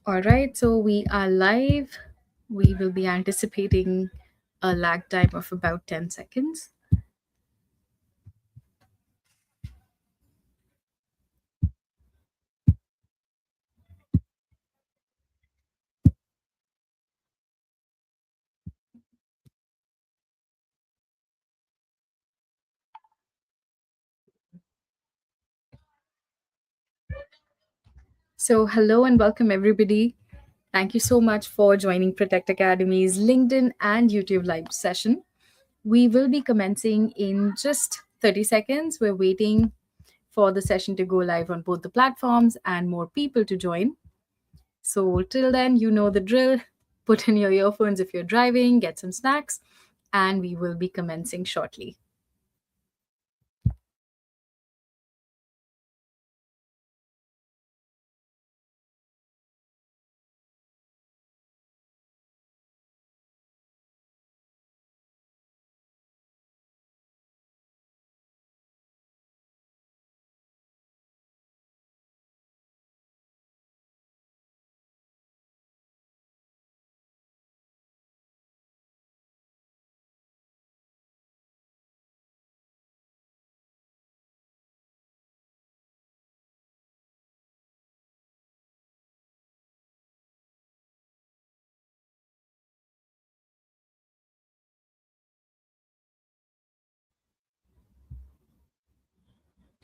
All right, so we are live. We will be anticipating a lag time of about 10 seconds. So, hello and welcome, everybody. Thank you so much for joining Protect Academy's LinkedIn and YouTube live session. We will be commencing in just 30 seconds. We're waiting for the session to go live on both the platforms and more people to join. So, till then, you know the drill. Put in your earphones if you're driving, get some snacks, and we will be commencing shortly.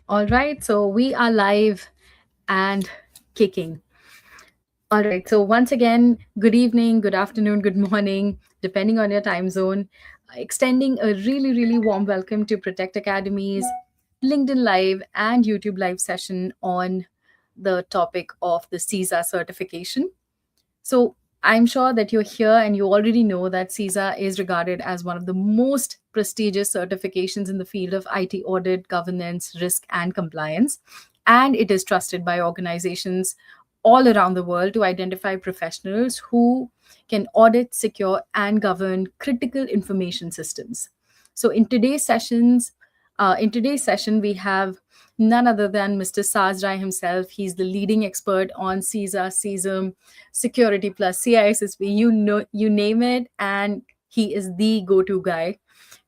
All right, so we are live and kicking. All right, so once again, good evening, good afternoon, good morning, depending on your time zone. Extending a really, really warm welcome to Protect Academy's LinkedIn Live and YouTube Live session on the topic of the CISA certification. So I'm sure that you're here and you already know that CISA is regarded as one of the most prestigious certifications in the field of IT audit, governance, risk, and compliance. And it is trusted by organizations all around the world to identify professionals who can audit, secure, and govern critical information systems. So in today's session, we have none other than Mr. Saz Rai himself. He's the leading expert on CISA, CISM, Security Plus, CISSP, you know, you name it, and he is the go-to guy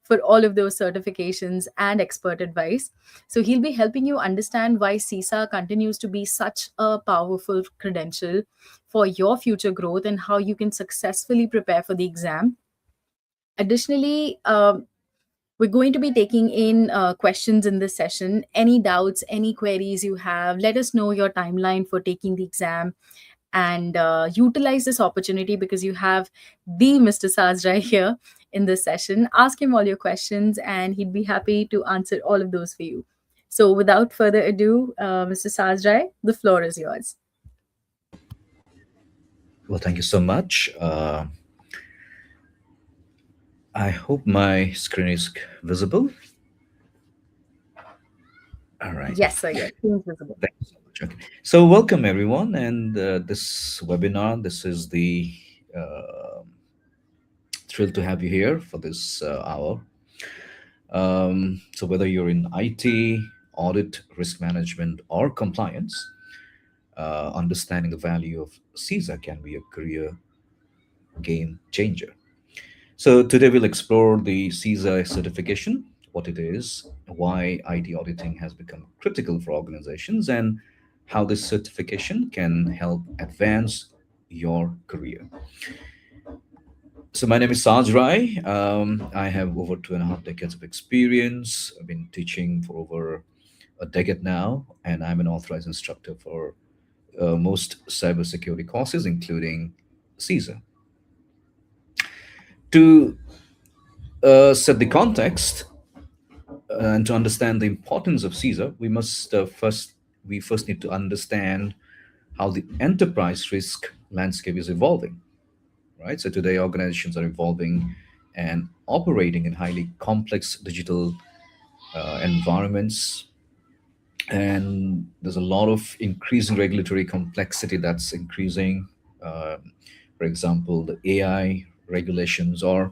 for all of those certifications and expert advice. So he'll be helping you understand why CISA continues to be such a powerful credential for your future growth and how you can successfully prepare for the exam. Additionally, we're going to be taking in questions in this session. Any doubts, any queries you have, let us know your timeline for taking the exam and utilize this opportunity because you have the Mr. Sazrai here in this session. Ask him all your questions and he'd be happy to answer all of those for you. So, without further ado, Mr. Sazrai, the floor is yours. Well, thank you so much. I hope my screen is visible. All right. Yes, sir. Yes, seems visible. Thank you so much. Okay. So, welcome everyone, and this webinar. This is the uh, thrill to have you here for this hour. So, whether you're in IT, audit, risk management, or compliance, understanding the value of CISA can be a career game changer. So today we'll explore the CISA certification, what it is, why IT auditing has become critical for organizations, and how this certification can help advance your career. So my name is Saj Rai. I have over 2.5 decades of experience. I've been teaching for over a decade now, and I'm an authorized instructor for most cybersecurity courses, including CISA. To set the context, and to understand the importance of CISA, we first need to understand how the enterprise risk landscape is evolving. Right. So today, organizations are evolving and operating in highly complex digital environments, and there's a lot of increasing regulatory complexity that's increasing. For example, the AI regulations or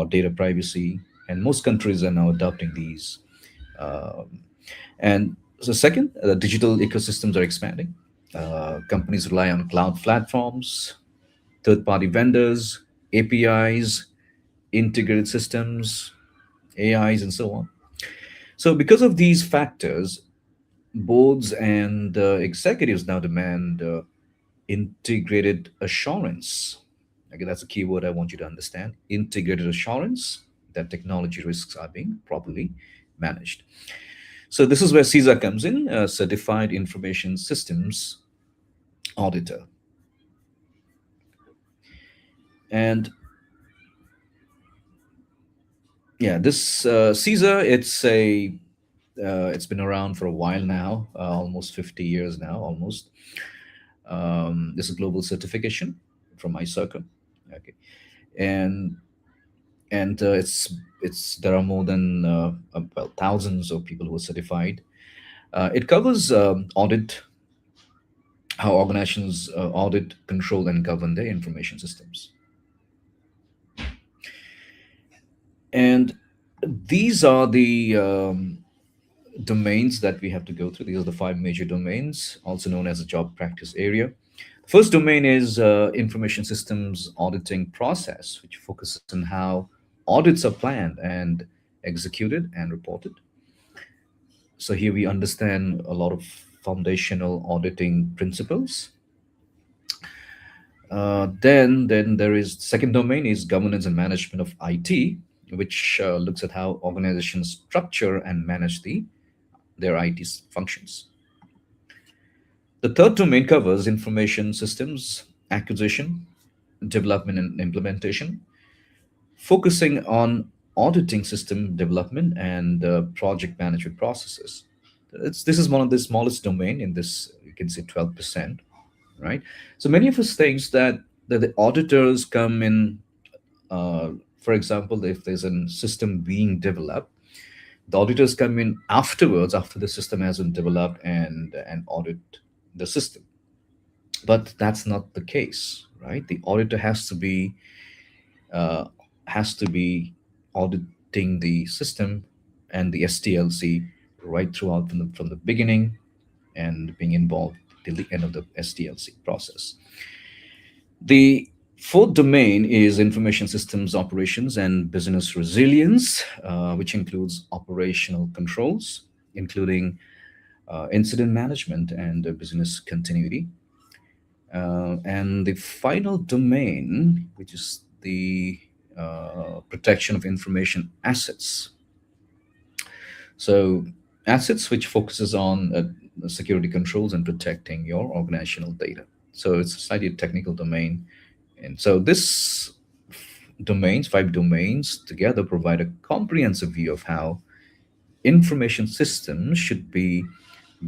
data privacy, and most countries are now adopting these. Um, and so, second, the digital ecosystems are expanding. Companies rely on cloud platforms, third party vendors, APIs, integrated systems, AIs, and so on. So, because of these factors, boards and executives now demand integrated assurance. Okay, that's a key word I want you to understand. Integrated assurance that technology risks are being properly managed. So, this is where CISA comes in, Certified Information Systems Auditor. And yeah, this CISA, it's been around for a while now, almost 50 years now, almost. This is a global certification from ISACA. Okay, and it's there are more than well, thousands of people who are certified. It covers audit, how organizations audit, control, and govern their information systems. And these are the domains that we have to go through. These are the five major domains, also known as a job practice area. First domain is information systems auditing process, which focuses on how audits are planned and executed and reported. So here we understand a lot of foundational auditing principles. Then there is second domain is governance and management of IT, which looks at how organizations structure and manage their IT functions. The third domain covers information systems acquisition, development, and implementation, focusing on auditing system development and project management processes. This is one of the smallest domain in this, you can say 12%, right? So many of us thinks that the auditors come in, uh, for example, if there's a system being developed, the auditors come in afterwards, after the system has been developed, and audit the system. But that's not the case, right? The auditor uh, has to be auditing the system and the STLC right throughout from the beginning, and being involved till the end of the STLC process. The fourth domain is information systems operations and business resilience, which includes operational controls, including incident management and business continuity. And the final domain, which is the protection of information assets. So, assets which focuses on security controls and protecting your organizational data. So, it's a slightly technical domain. And so, this domains, five domains together provide a comprehensive view of how information systems should be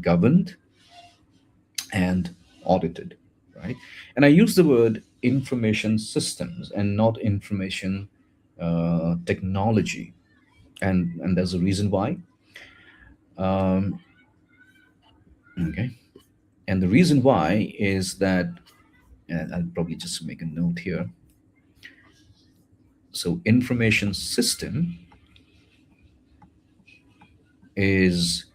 governed and audited, right? And I use the word information systems and not information technology, and there's a reason why. Um, okay, and the reason why is that, and I'll probably just make a note here. So, information system is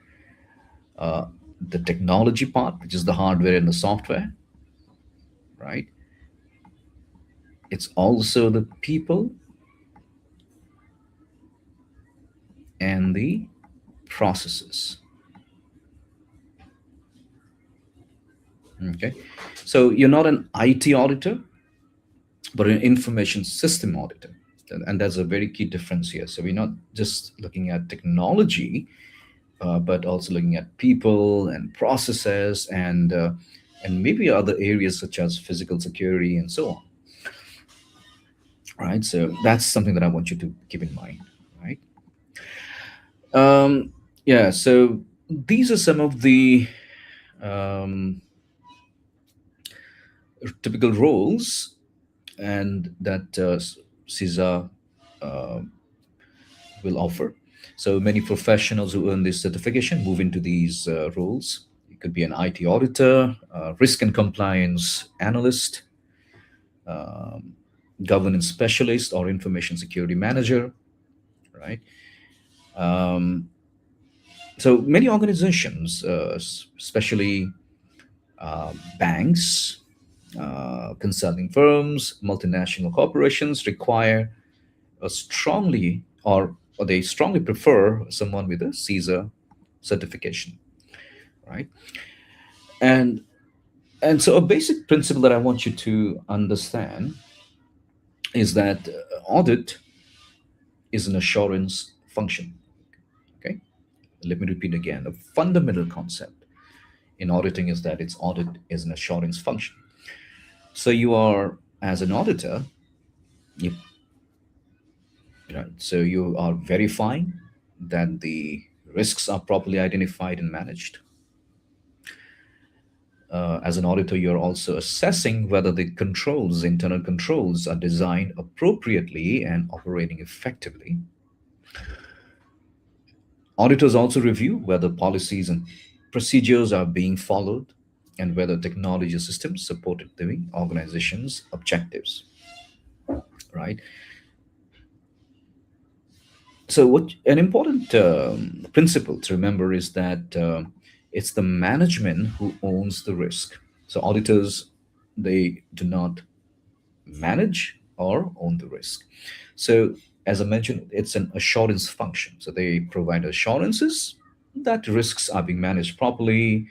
uh, the technology part, which is the hardware and the software, right? It's also the people and the processes. Okay, so you're not an IT auditor, but an information system auditor. And that's a very key difference here. So we're not just looking at technology, but also looking at people and processes, and maybe other areas such as physical security and so on. Right. So that's something that I want you to keep in mind. Right. Um, yeah. So these are some of the um, typical roles and that CISA uh, will offer. So many professionals who earn this certification move into these roles. It could be an IT auditor, risk and compliance analyst, um, governance specialist, or information security manager, right? Um, so many organizations, especially Banks, consulting firms, multinational corporations require a strongly or they strongly prefer someone with a CISA certification, right? And and so a basic principle that I want you to understand is that audit is an assurance function. Okay, let me repeat again. A fundamental concept in auditing is that its audit is an assurance function. So you are, as an auditor, you, right? So you are verifying that the risks are properly identified and managed. As an auditor, you're also assessing whether the controls, internal controls, are designed appropriately and operating effectively. Auditors also review whether policies and procedures are being followed and whether technology systems supported the organization's objectives, right? So, what an important principle to remember is that it's the management who owns the risk. So, auditors, they do not manage or own the risk. So, as I mentioned, it's an assurance function. So, they provide assurances that risks are being managed properly,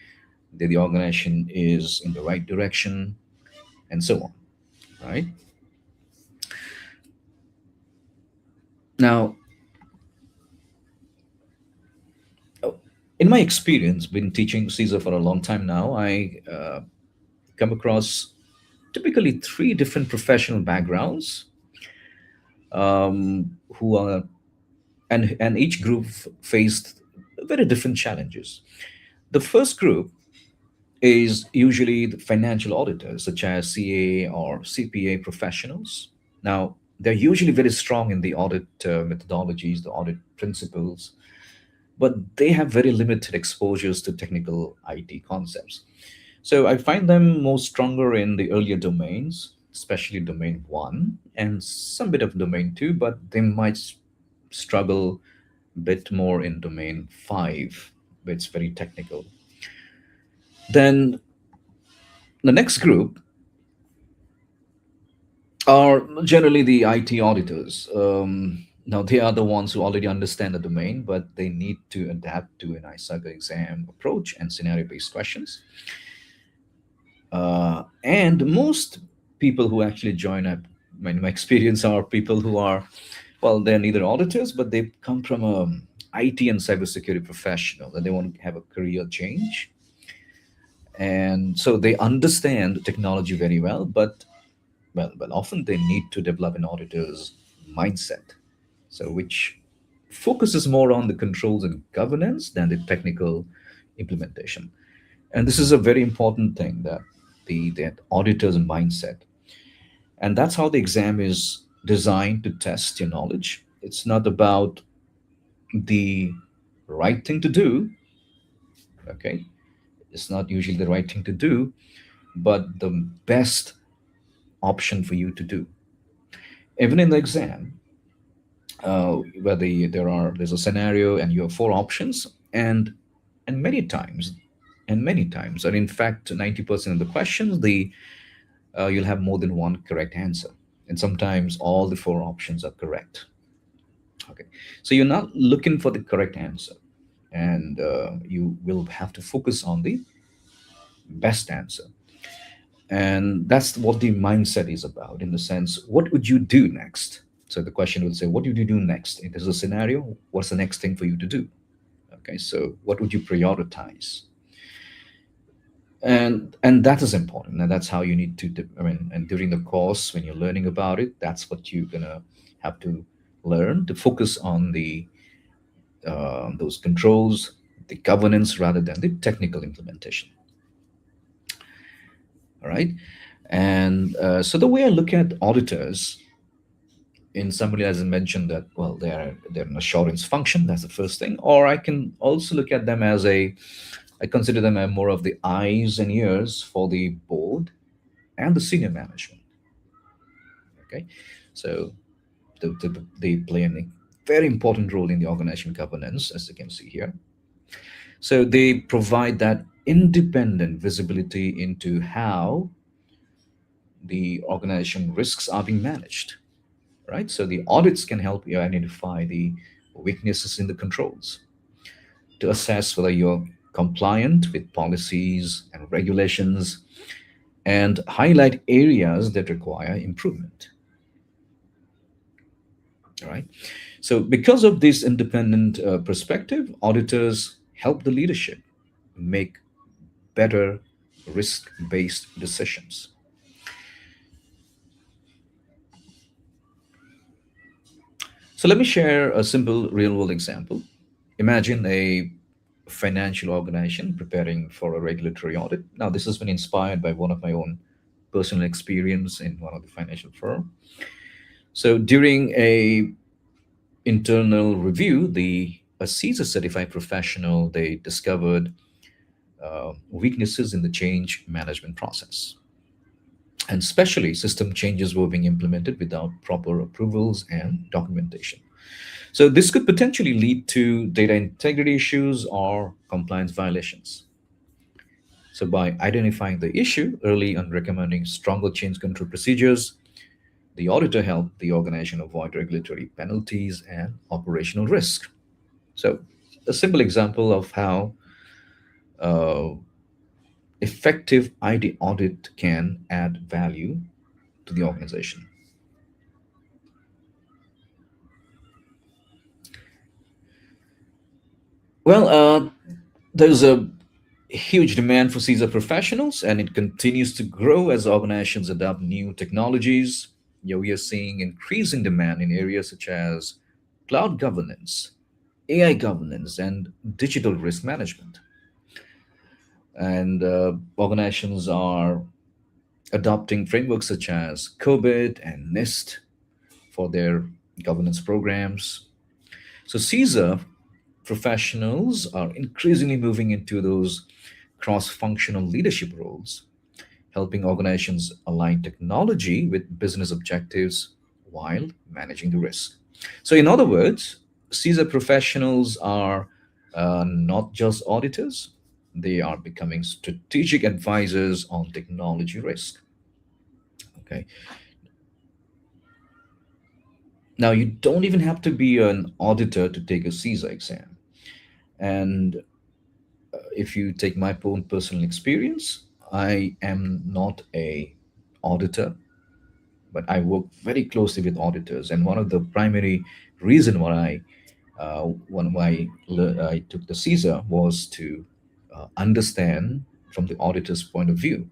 that the organization is in the right direction, and so on. Right now, in my experience, been teaching Caesar for a long time now, I come across typically three different professional backgrounds who are and each group faced very different challenges. The first group is usually the financial auditors, such as CA or CPA professionals. Now, they're usually very strong in the audit methodologies, the audit principles, but they have very limited exposures to technical IT concepts. So I find them more stronger in the earlier domains, especially domain one and some bit of domain two, but they might struggle a bit more in domain five, where it's very technical. Then the next group are generally the IT auditors. Now, they are the ones who already understand the domain, but they need to adapt to an ISAGA exam approach and scenario based questions. And most people who actually join up, in my experience, are people who are, well, they're neither auditors, but they come from a IT and cybersecurity professional and they want to have a career change. And so they understand technology very well, but well, often they need to develop an auditor's mindset. So, which focuses more on the controls and governance than the technical implementation. And this is a very important thing, that the that auditor's mindset. And that's how the exam is designed to test your knowledge. It's not about the right thing to do, okay? It's not usually the right thing to do, but the best option for you to do. Even in the exam, where there's a scenario and you have four options, and many times, and in fact, 90% of the questions, you'll have more than one correct answer, and sometimes all the four options are correct. Okay, so you're not looking for the correct answer, and you will have to focus on the best answer. And that's what the mindset is about, in the sense, what would you do next? So the question will say, what would you do next? If there's a scenario, what's the next thing for you to do? Okay, so what would you prioritize? And that is important, and that's how you need to I mean, and during the course when you're learning about it, that's what you're gonna have to learn, to focus on the those controls, the governance, rather than the technical implementation. All right. And so the way I look at auditors, in summary, as I mentioned, that well, they're an assurance function. That's the first thing. Or I can also look at them as I consider them as more of the eyes and ears for the board and the senior management. Okay, so they play a very important role in the organization governance, as you can see here. So they provide that independent visibility into how the organization risks are being managed, right? So the audits can help you identify the weaknesses in the controls to assess whether you're compliant with policies and regulations and highlight areas that require improvement. All right. So, because of this independent perspective, auditors help the leadership make better risk based decisions. So, let me share a simple real world example. Imagine a financial organization preparing for a regulatory audit. Now, this has been inspired by one of my own personal experience in one of the financial firm. So, during a internal review, the a CISA certified professional they discovered weaknesses in the change management process. And especially, system changes were being implemented without proper approvals and documentation. So, this could potentially lead to data integrity issues or compliance violations. So, by identifying the issue early and recommending stronger change control procedures, the auditor helped the organization avoid regulatory penalties and operational risk. So, a simple example of how uh, effective ID audit can add value to the organization. Well, there's a huge demand for CISA professionals, and it continues to grow as organizations adopt new technologies. We are seeing increasing demand in areas such as cloud governance, AI governance, and digital risk management. And organizations are adopting frameworks such as COBIT and NIST for their governance programs. So CISA professionals are increasingly moving into those cross-functional leadership roles, helping organizations align technology with business objectives while managing the risk. So, in other words, CISA professionals are not just auditors, they are becoming strategic advisors on technology risk. Okay. Now, you don't even have to be an auditor to take a CISA exam. And if you take my own personal experience, I am not a auditor, but I work very closely with auditors. And one of the primary reason why I took the CISA was to understand from the auditor's point of view,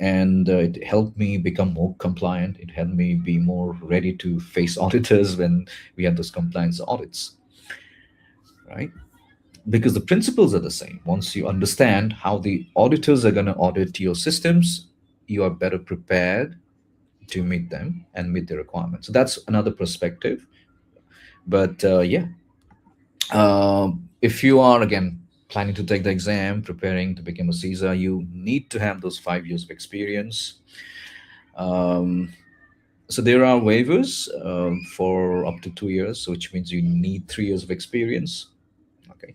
and it helped me become more compliant. It helped me be more ready to face auditors when we had those compliance audits, right? Because the principles are the same. Once you understand how the auditors are going to audit your systems, you are better prepared to meet them and meet the requirements. So that's another perspective. But yeah, if you are again planning to take the exam, preparing to become a CISA, you need to have those 5 years of experience. Um, so there are waivers for up to 2 years, so which means you need 3 years of experience. Okay,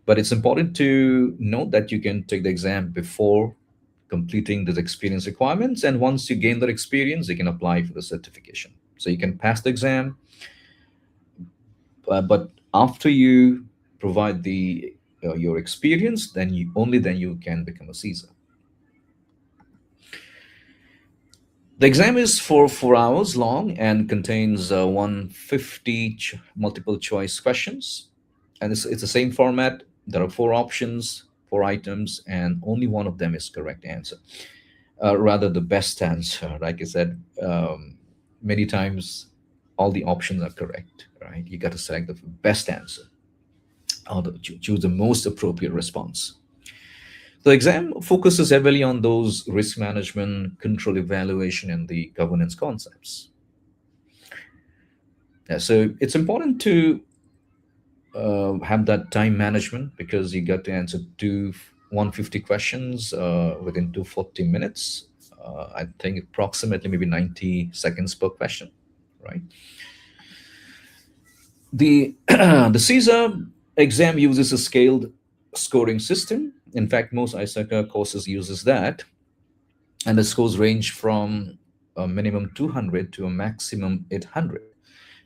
but it's important to note that you can take the exam before completing the experience requirements, and once you gain that experience, you can apply for the certification. So you can pass the exam, but after you provide the your experience, then you only then you can become a CISA. The exam is for 4 hours long and contains 150 multiple choice questions, and it's the same format. There are four options, four items, and only one of them is correct answer. Rather, the best answer. Like I said, many times all the options are correct. Right, you got to select the best answer or choose the most appropriate response. The exam focuses heavily on those risk management, control evaluation, and the governance concepts. Yeah, so it's important to have that time management because you got to answer 150 questions within 240 minutes. I think approximately maybe 90 seconds per question, right? The the CISA exam uses a scaled scoring system In fact, most ISACA courses uses that, and the scores range from a minimum 200 to a maximum 800.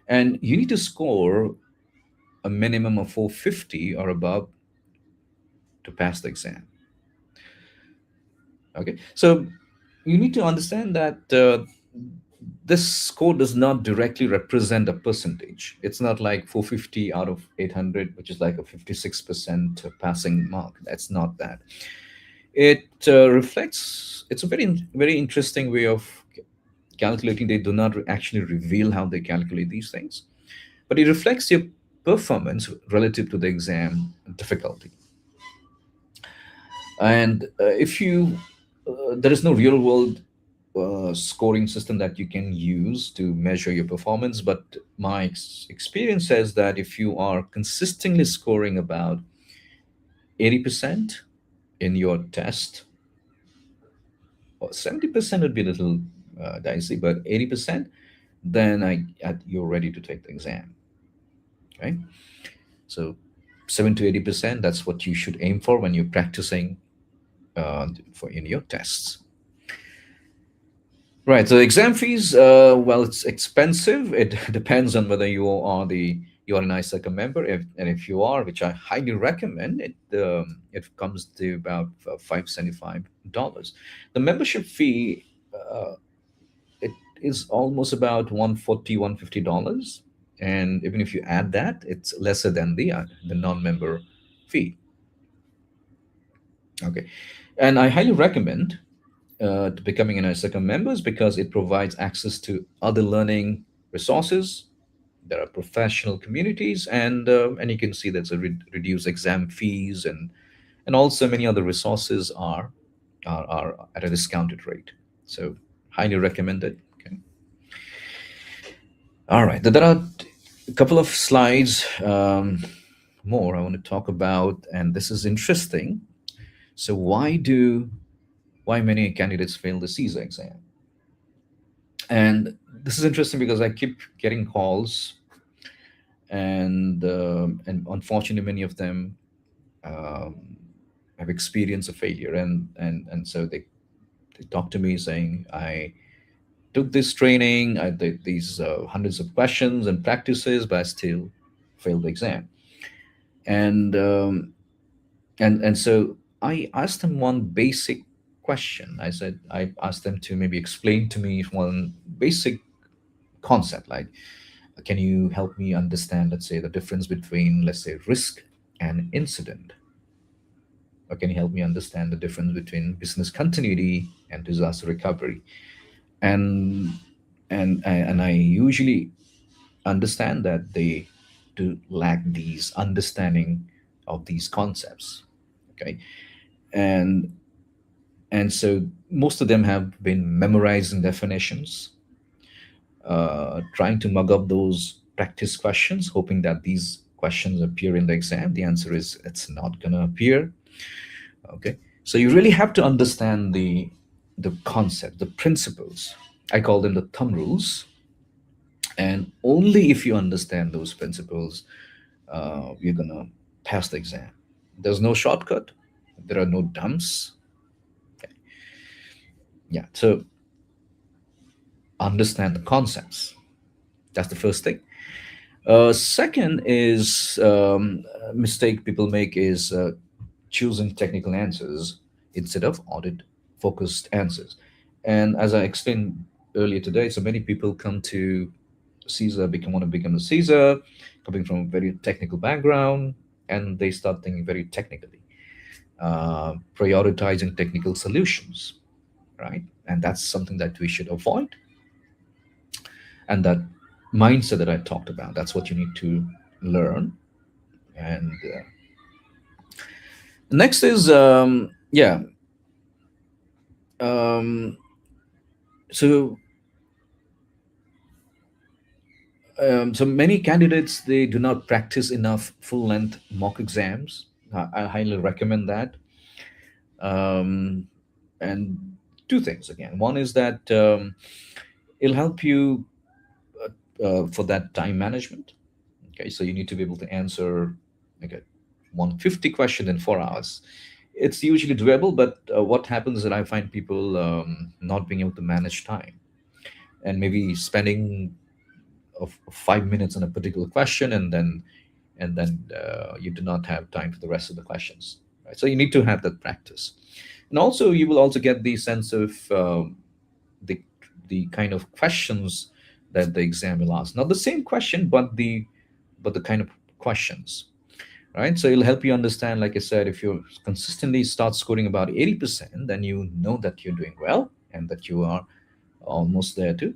And you need to score a minimum of 450 or above to pass the exam. Okay, so you need to understand that this score does not directly represent a percentage. It's not like 450 out of 800, which is like a 56% passing mark. That's not that. It reflects. It's a very interesting way of calculating. They do not actually reveal how they calculate these things, but it reflects your performance relative to the exam difficulty. And if you there is no real world scoring system that you can use to measure your performance, but my experience says that if you are consistently scoring about 80% in your test, or 70% would be a little dicey, but 80%, then you're ready to take the exam. Right? So 7 to 80%, that's what you should aim for when you're practicing for in your tests. Right. So exam fees, well, it's expensive. It depends on whether you are an ISACA member, if you are, which I highly recommend, it comes to about $575. The membership fee, it is almost about 140, $150, and even if you add that, it's lesser than the non-member fee. Okay, and I highly recommend to becoming an ISACA members because it provides access to other learning resources. There are professional communities, and you can see there's a reduced exam fees, and also many other resources are at a discounted rate. So highly recommended. Okay. All right. There are a couple of slides more I want to talk about, and this is interesting. So why many candidates fail the CISA exam? And this is interesting because I keep getting calls, and unfortunately, many of them um, have experienced a failure, and so they talk to me saying, I took this training, I did these hundreds of questions and practices, but I still failed the exam. And so I asked them one basic question. I asked them to maybe explain to me one basic concept, like, can you help me understand, let's say, the difference between, let's say, risk and incident? Or can you help me understand the difference between business continuity and disaster recovery? And and I usually understand that they do lack these understanding of these concepts. Okay, and and so most of them have been memorizing definitions, trying to mug up those practice questions, hoping that these questions appear in the exam. The answer is it's not going to appear. Okay, so you really have to understand the concept, the principles. I call them the thumb rules, and only if you understand those principles, you're gonna pass the exam. There's no shortcut. There are no dumps. Okay. Yeah. So understand the concepts. That's the first thing. Second is mistake people make is choosing technical answers instead of audit focused answers. And as I explained earlier today, so many people come to CISA, want to become a CISA, coming from a very technical background, and they start thinking very technically, prioritizing technical solutions, right? And that's something that we should avoid. And that mindset that I talked about, that's what you need to learn. And next is, um, so so many candidates, they do not practice enough full length mock exams. I highly recommend that. um, and two things again. One is that it'll help you for that time management. Okay, so you need to be able to answer like a 150 question in 4 hours. It's usually doable, but what happens is that I find people not being able to manage time, and maybe spending 5 minutes on a particular question, and then you do not have time for the rest of the questions. Right? So you need to have that practice, and also you will also get the sense of the the kind of questions that the exam will ask. Not the same question, but the kind of questions, right? So it'll help you understand, like I said, if you consistently start scoring about 80%, then you know that you're doing well and that you are almost there to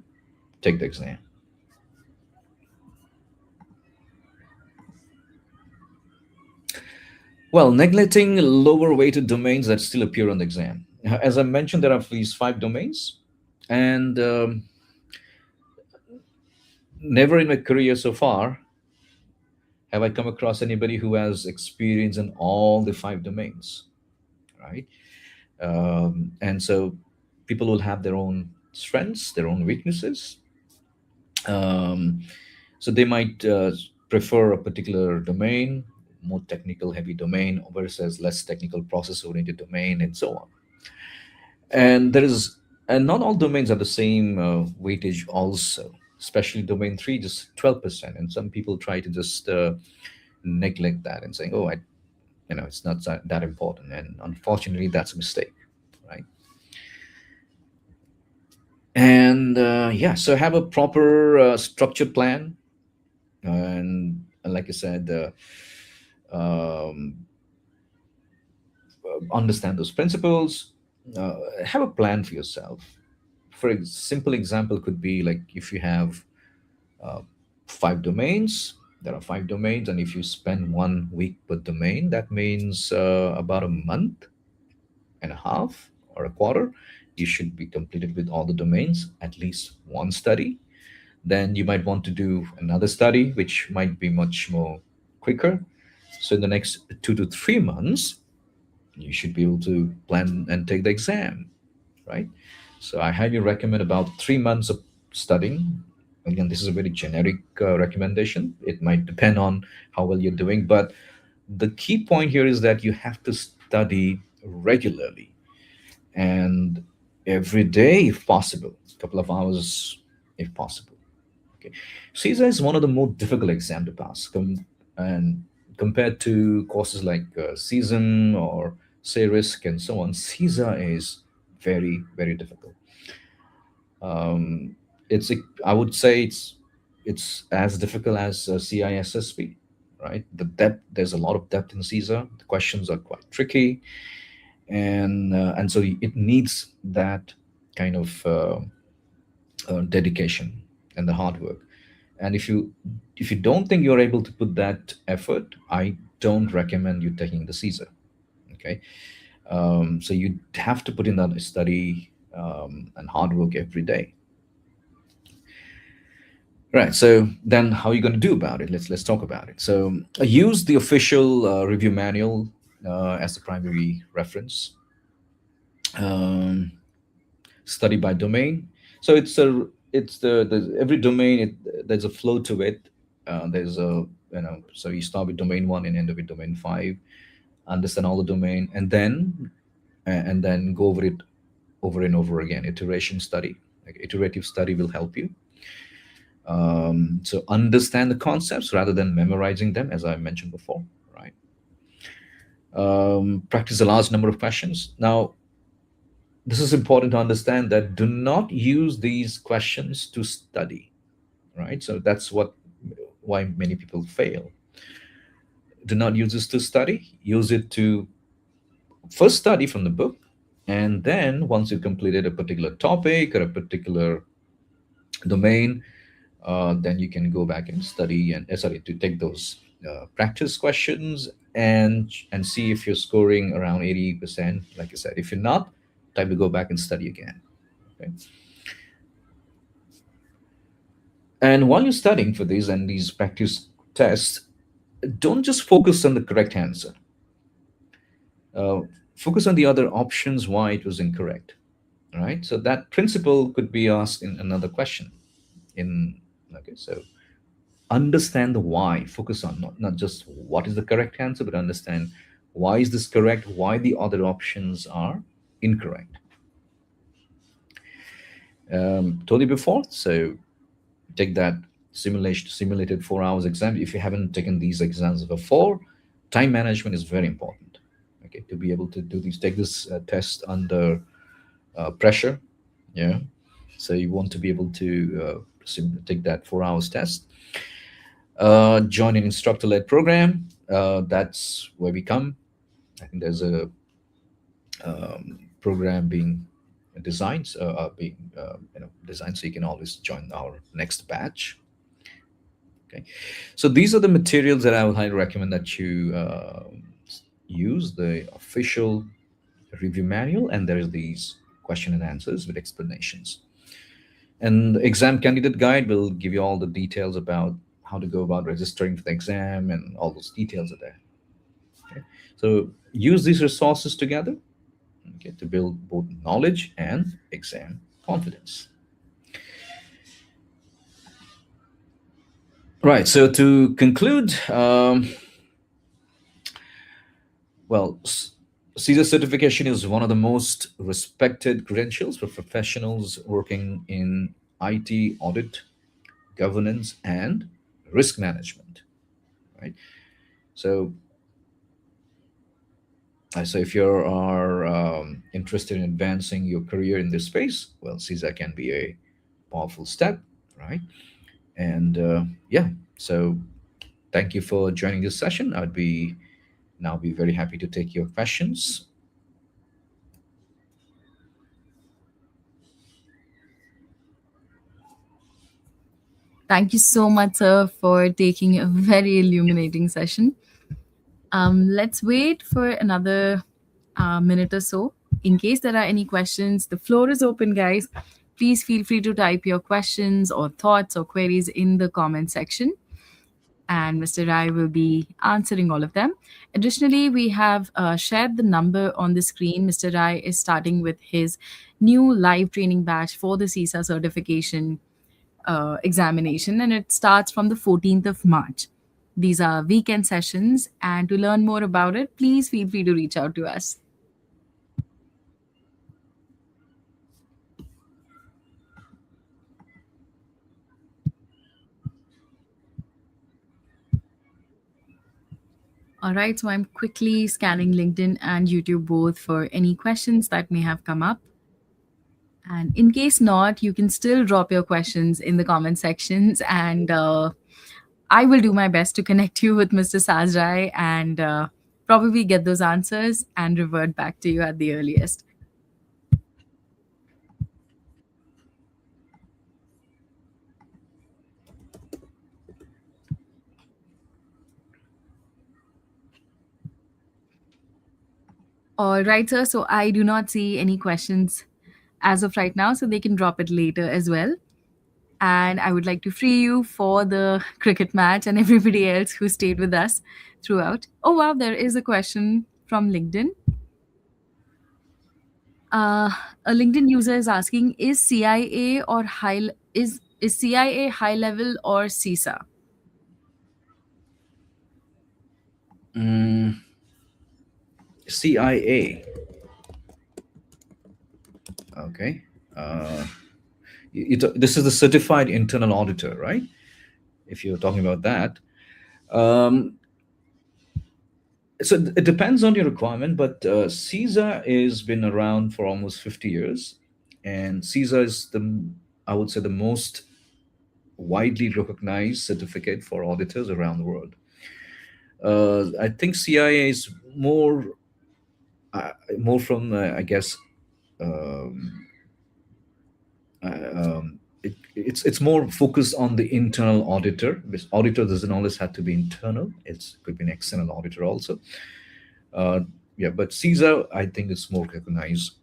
take the exam. Well, neglecting lower weighted domains that still appear on the exam. As I mentioned, there are these five domains, and never in my career so far have I come across anybody who has experience in all the five domains, right? And so people will have their own strengths, their own weaknesses. Um, so they might prefer a particular domain, more technical heavy domain, versus less technical process oriented domain, and so on. And there is, and not all domains are the same weightage also, especially domain three, just 12%. And some people try to just neglect that and saying, oh, it's not that important. And unfortunately, that's a mistake, right? And yeah, so have a proper structured plan, and like I said, um, understand those principles. Have a plan for yourself. For simple example, could be like if you have uh, five domains. There are five domains, and if you spend 1 week per domain, that means about a month and a half or a quarter. You should be completed with all the domains, at least one study. Then you might want to do another study, which might be much more quicker. So in the next 2 to 3 months, you should be able to plan and take the exam, right? So I highly recommend about 3 months of studying. Again, this is a very generic recommendation. It might depend on how well you're doing, but the key point here is that you have to study regularly and every day if possible, a couple of hours if possible. Okay. CISA is one of the more difficult exam to pass, and compared to courses like Season or say Risk and so on, CISA is very, very difficult. Um, I would say it's as difficult as CISSP, right? The depth, there's a lot of depth in CISA. The questions are quite tricky, and so it needs that kind of dedication and the hard work. And if you don't think you're able to put that effort, I don't recommend you taking the CISA. Okay, so you have to put in that study and hard work every day. Right. So then, how are you going to do about it? Let's talk about it. So use the official review manual as the primary reference. Um, Study by domain. So it's the every domain. There's a flow to it. There's a so you start with domain one and end up with domain five. Understand all the domain, and then go over it over and over again. Iteration study, like iterative study, will help you. So understand the concepts rather than memorizing them, as I mentioned before, right? Practice a large number of questions. Now, this is important to understand that do not use these questions to study, right? So that's why many people fail. Do not use this to study. Use it to first study from the book, and then once you completed a particular topic or a particular domain, then you can go back and study and sorry, to take those practice questions and see if you're scoring around 80%. Like I said, if you're not, time to go back and study again. Okay. And while you're studying for these and these practice tests, don't just focus on the correct answer. Uh, Focus on the other options why it was incorrect. All right. So that principle could be asked in another question. In okay, so understand the why. Focus on not just what is the correct answer, but understand Why is this correct? Why the other options are incorrect? Told you before. So take that simulated 4 hours exam. If you haven't taken these exams before, time management is very important. Okay, to be able to do these, take this test under pressure. Yeah, so you want to be able to take that 4 hours test. Join an instructor-led program. That's where we come. I think there's a program being designed, being designed, so you can always join our next batch. Okay, so these are the materials that I would highly recommend that you use: the official review manual, and there is these question and answers with explanations. And the exam candidate guide will give you all the details about how to go about registering for the exam, and all those details are there. Okay? So use these resources together, okay, to build both knowledge and exam confidence. Right. So to conclude, well, CISA certification is one of the most respected credentials for professionals working in IT audit, governance, and risk management. Right. So, so if you are interested in advancing your career in this space, well, CISA can be a powerful step, right? And yeah, so thank you for joining this session. I'd be now be very happy to take your questions. Thank you so much, sir, for taking a very illuminating session. Let's wait for another minute or so. In case there are any questions, the floor is open, guys. Please feel free to type your questions or thoughts or queries in the comment section, and Mr. Rai will be answering all of them. Additionally, we have shared the number on the screen. Mr. Rai is starting with his new live training batch for the CISA certification examination, and it starts from the 14th of March. These are weekend sessions, and to learn more about it, please feel free to reach out to us. All right, so I'm quickly scanning LinkedIn and YouTube both for any questions that may have come up. And in case not, you can still drop your questions in the comment sections, and I will do my best to connect you with Mr. Sajrai and probably get those answers and revert back to you at the earliest. All right, sir. So I do not see any questions as of right now, so they can drop it later as well. And I would like to free you for the cricket match and everybody else who stayed with us throughout. Oh, wow, there is a question from LinkedIn. Uh, a LinkedIn user is asking, is CIA or is CIA high level or CISA? Mm, CIA. Okay. Uh, this is the certified internal auditor, right? If you're talking about that. Um, so it depends on your requirement, but CISA has been around for almost 50 years. And CISA is I would say, the most widely recognized certificate for auditors around the world. I think CIA is uh, more from, I guess, um, it's more focused on the internal auditor, because auditor doesn't always have to be internal. It could be an external auditor also. Uh, yeah, but CISA, I think it's more recognized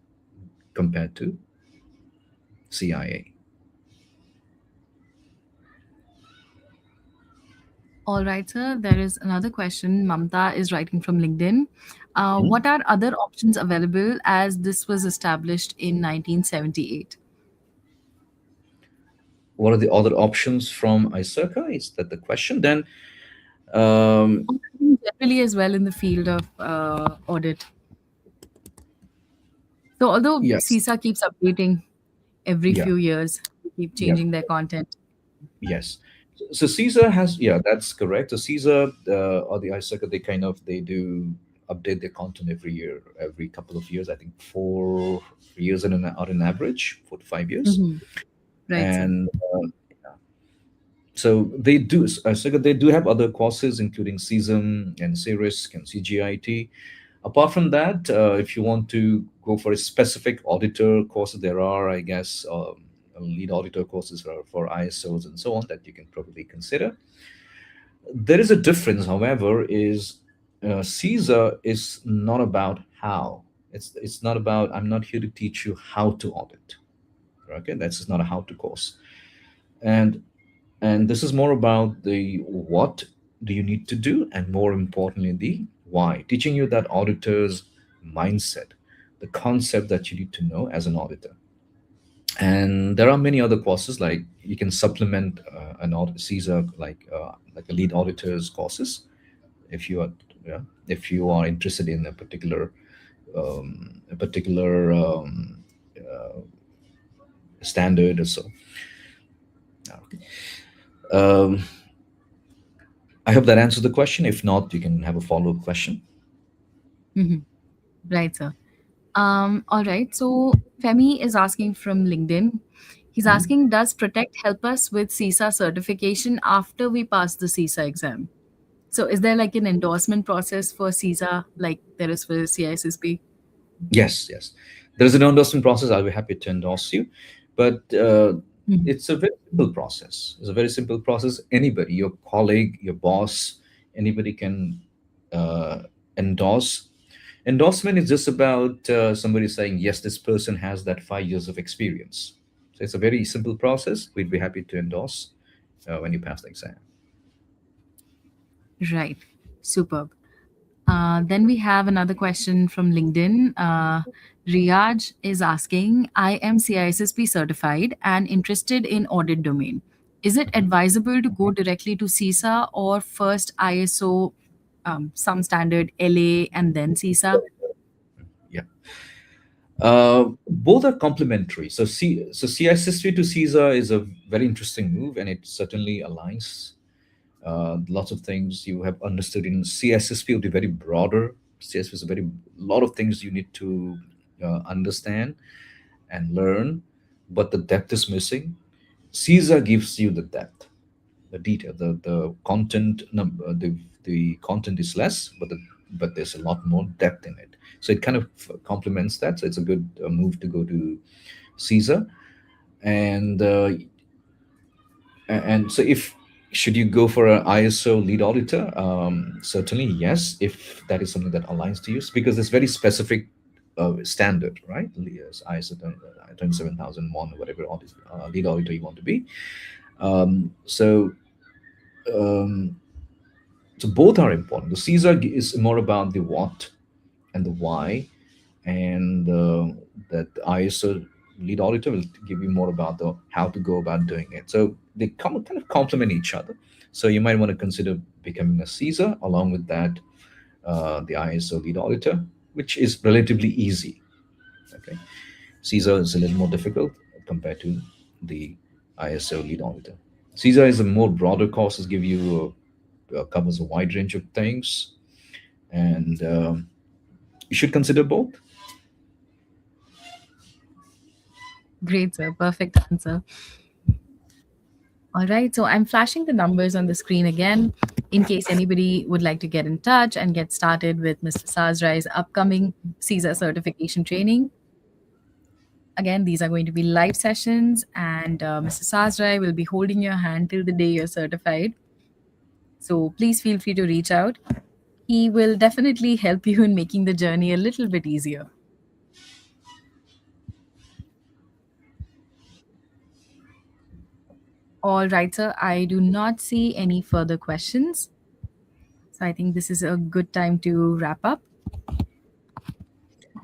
compared to CIA. All right, sir. There is another question. Mamta is writing from LinkedIn. Mhm. What are other options available as this was established in 1978? What are the other options from ICIRCA? Is that the question? Then Um, Generally as well in the field of audit. So although yes, CISA keeps updating every yeah, few years, they keep yeah. changing their content. Yes. So CISA has, yeah, that's correct. So CISA or the ISACA, they do update their content every year, every couple of years. I think 4 years on an average, 4 to 5 years. Hmm. Right, sir. And so they do. ISACA, they do have other courses, including CISM and CIRISC and CGIT. Apart from that, if you want to go for a specific auditor course, there are, I guess, lead auditor courses for ISOs and so on that you can probably consider. There is a difference, however, is CISA is not about how. It's not about, I'm not here to teach you how to audit. Okay, that's not a how to course. And this is more about the what do you need to do, and more importantly, the why. Teaching you that auditor's mindset, the concept that you need to know as an auditor. And there are many other courses, like you can supplement an audit CISA, like a lead auditor's courses, if you are, yeah, if you are interested in a particular standard or so. um, I hope that answers the question. If not, you can have a follow-up question. Hmm. Right, sir. All right. So Femi is asking from LinkedIn. He's Mhm. asking, does Protect help us with CISA certification after we pass the CISA exam? So is there like an endorsement process for CISA like there is for CISSP? Yes, yes. There's an endorsement process. I'll be happy to endorse you, but Mhm. it's a very simple process. It's a very simple process. Anybody, your colleague, your boss, anybody can uh, endorse. Endorsement is just about somebody saying, yes, this person has that 5 years of experience. So it's a very simple process. We'd be happy to endorse when you pass the exam. Right. Superb. Then we have another question from LinkedIn. Riyaj is asking, I am CISSP certified and interested in audit domain. Is it advisable to go directly to CISA or first ISO, some standard LA, and then CISA? Yeah. Both are complementary. So CISSP to CISA is a very interesting move, and it certainly aligns lots of things you have understood in CISSP will be very broader. CISSP is a very lot of things you need to understand and learn, but the depth is missing. CISA gives you the depth, the detail, the content number, the content is less, but there's a lot more depth in it. So it kind of complements that. So it's a good move to go to Caesar, and and so if should you go for an ISO lead auditor? Certainly yes, if that is something that aligns to you, because it's very specific standard, right? Yes, ISO 27001, whatever lead auditor you want to be. So um, so both are important. The Caesar is more about the what and the why, and that ISO lead auditor will give you more about the how to go about doing it. So they kind of complement each other. So you might want to consider becoming a Caesar along with that, the ISO lead auditor, which is relatively easy. Okay, Caesar is a little more difficult compared to the ISO lead auditor. Caesar is a more broader course, give you covers a wide range of things, and you should consider both. Great, sir. Perfect answer. All right. So I'm flashing the numbers on the screen again in case anybody would like to get in touch and get started with Mr. Sazrai's upcoming CISA certification training. Again, these are going to be live sessions, and Mr. Sazrai will be holding your hand till the day you're certified. So please feel free to reach out. He will definitely help you in making the journey a little bit easier. All right, sir. I do not see any further questions. So I think this is a good time to wrap up.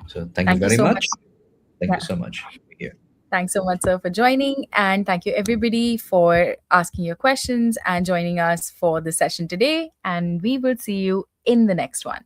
So thank you Thank you very so much. much. Thank Yeah. you so much. Here. Thanks so much, sir, for joining. And thank you, everybody, for asking your questions and joining us for the session today. And we will see you in the next one.